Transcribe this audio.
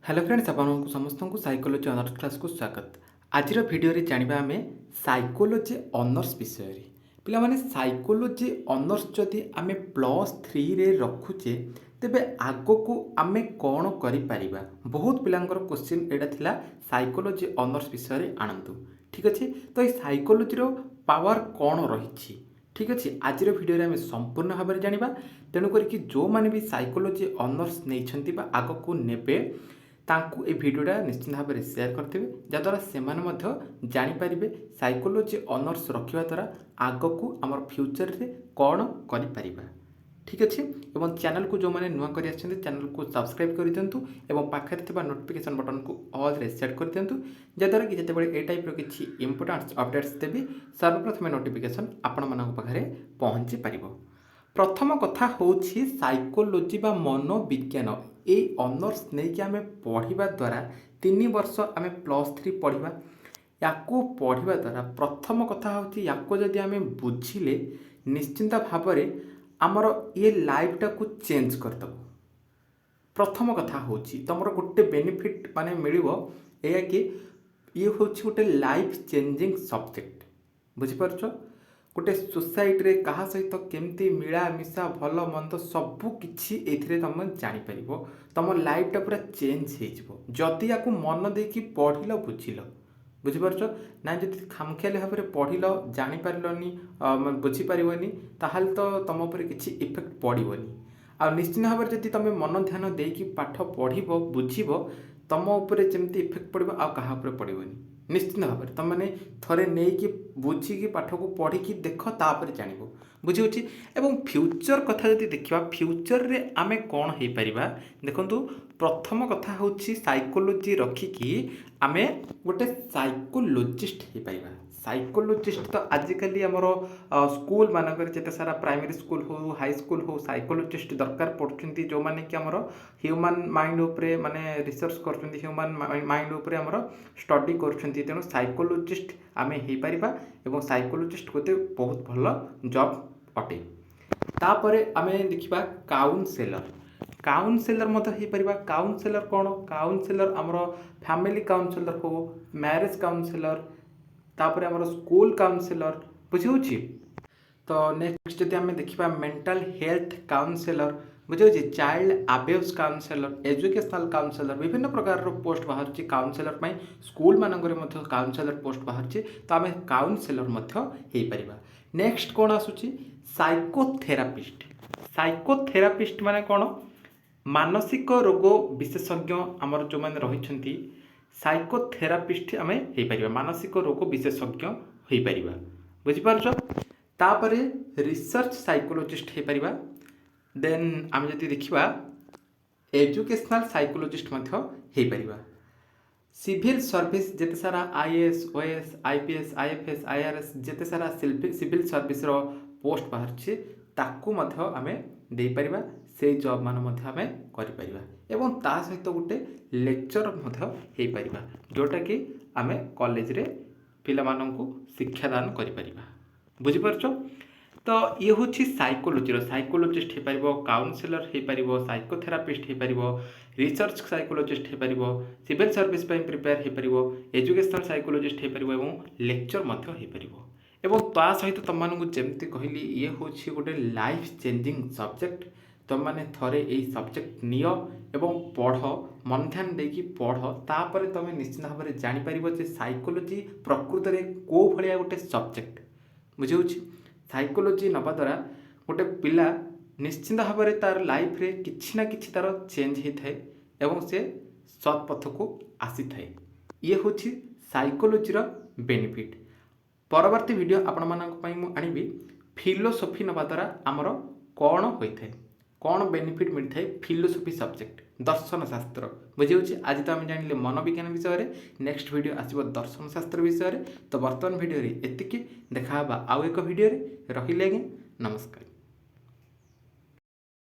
Hello friends आपको समस्त को साइकोलोजी ऑनर्स क्लास को स्वागत। आज भिडियो जानिबा आमे साइकोलोजी ऑनर्स विषय रे पिला माने साइकोलोजी ऑनर्स जदि आमे +3 रे रखुचे तेबे आगो को आमे कोन करि परिबा। बहुत पिलांकर क्वेश्चन एडा थिला साइकोलोजी ऑनर्स विषय रे आनंदु। ठीक अछि, तो ए साइकोलोजी रो पावर कोन रहिछि। ठीक अच्छे, आज भिडियो आम संपूर्ण भाव में जाना। तेणुक जो मैंने भी साइकोलोजी ऑनर्स नहीं आग को नेबे तांकु ए भिडियोटा निश्चित भाव में सेयार करेंगे, जहाद्वारा से जानीपारे साइकोलोजी ऑनर्स रखा द्वारा आग को आम फ्यूचर रे कौन कर। ठीक अच्छे, एवं चैनल को जो मैंने नुआ कर चैनल को सब्सक्राइब कर दिंतु और पाखे नोटिफिकेशन बटन को ऑल रे सेट कर दिंतु, जहाद्वारा कि जिते ए टाइप किसी इंपोर्टेंट अपडेट्स देवी सर्वप्रथम नोटिफिकेशन आपण मान पाखे पहुँची पार। प्रथम कथा हूँ साइकोलोजी बा मनोविज्ञान ये ऑनर्स नहीं कि आम पढ़ा द्वारा 3 वर्ष आम +3 पढ़ा या पढ़ा द्वारा प्रथम कथा हूँ या जदि आम बुझिले निश्चिंत भाव में आमर ये लाइफटा को चेंज करदेव। प्रथम कथा हूँ तुम गोटे बेनिफिट माने मिलिबो या कि ये हूँ गोटे लाइफ चेंजिंग सब्जेक्ट। बुझिपार गोटे सोसाइटी रे कहा सहित केमती मिला मिशा भल मंद सबू किछि एथिरे तुम जापर। तुम लाइफटा पूरा चेंज हो जदि या मन देकी पढ़िल बुझिल। बुझिपार ना जब खामखियाली भाव में पढ़िल जापारनी बुझीपारनी ताहले तो तुम उपर किसी इफेक्ट पड़ोनी। आ निश्चित भाव में जब तुम मन ध्यान देकी पाठ पढ़ बुझब तुम उपर जमती इफेक्ट पड़ो आ क्या पड़ोनी। निश्चित भाव में तुम मैंने थे नहीं बुझिकी पाठ को पढ़ी देख तापर जान बुझे। एवं फ्यूचर कथा जब देखा फ्यूचर रे आमे कौन हो पारिबा देखंतु। प्रथम कथा हूँ साइकोलोजी रखिकी आमे गोटे साइकोलोजिस्ट हो पारिबा। साइकोलोजिस्ट तो आजिकल आमर स्कूल मानक जिते सारा प्राइमरी स्कूल हो हाई स्कूल हो साइकोलोजिस्ट दरकार पड़ुछंती, जो माने कि आमर ह्यूमन माइंड उपरे माने रिसर्च करछंती, ह्यूमन माइंड उपरे आमर स्टडी करछंती। तेणु साइकोलोजिस्ट आमे हो पारिबा एवं साइकोलोजिस्ट गोटे बहुत भल जॉब अटे। तापरे आमे देखिबा काउंसलर। काउंसलर मत हो पारिबा। काउंसलर कौन? काउंसलर आमर फैमिली काउंसलर हो, मैरिज काउंसलर, तापर आमर स्कूल काउंसलर। बुझे तो नेक्स्ट जब आम देखा मेंटल हेल्थ काउंसलर, बुझे child abuse counsellor, educational counsellor, विभिन्न प्रकार पोस्ट बाहर काउंसलर पर स्कूल मानक काउंसलर पोस्ट बाहर। तो आम काउंसलर हो पारिबा। नेक्स्ट कौन आसुची? साइकोथेरापिस्ट। साइकोथेरापिस्ट माने कौन? मानसिक रोग विशेषज्ञ आमर जो मैंने रही साइकोथेरापिस्ट आम हो पार, मानसिक रोग विशेषज्ञ हो पार। बुझिपार तापरे रिसर्च साइकोलोजिस्ट हो पार। देन आम जब देखा एजुकेशनल साइकोलोजिस्ट हो पार। सिविल सर्विस जिते सारा IAS OAS IPS IFS IRS जिते सारा सिविल सर्विस रो पोस्ट बाहर ताकू आम दे पारिबा। से जॉब मान आम करिपरिबा एवं ता सहित गोटे लेक्चर हो पारिबा, जोटा कि आम कॉलेज रे पिला माननकु शिक्षादान करिपरिबा। बुझिपारछ तो ये हूँ साइकोलोजी साइकोलोजिस्ट हो पार, काउंसलर हो पार, साइकोथेरापिस्ट हो पार, रिसर्च साइकोलोजिस्ट हो पार, सिविल सर्विस प्रिपेयर हो पार, एजुकेशनल साइकोलोजिस्ट हो पार और लेक्चर हो पार। एवं ता सहित तुम जमती कहली ये हूँ गोटे लाइफ चेंजिंग सब्जेक्ट। तुम मैंने थरे यही सब्जेक्ट नियो एवं पढ़, मन ध्यान देकी पढ़, तापर तुम निश्चित भाव में जापर साइकोलोजी प्रकृत में कौ भाया गोटे सब्जेक्ट। बुझे साइकोलोजी नवा द्वारा गोटे पिला निश्चिंत भाव में तार लाइफ रे किछि ना किछि तार चेंज होता है एवं से सत् पथ को आसी थाए। ये हूँ साइकोलोजीर बेनिफिट। परवर्ती वीडियो आपण मानक मु आनिबी फिलोसोफी नवा द्वारा आमर कौन होता है, कौन बेनिफिट मिलता है फिलोसोफी सब्जेक्ट दर्शन शास्त्र। बुझे आज तो आम जानिले मनोविज्ञान विषय में, नेक्स्ट वीडियो आसो दर्शन शास्त्र विषय में। तो वर्तमान वीडियो एतिकी देखा आउ एक वीडियो रहिले। नमस्कार।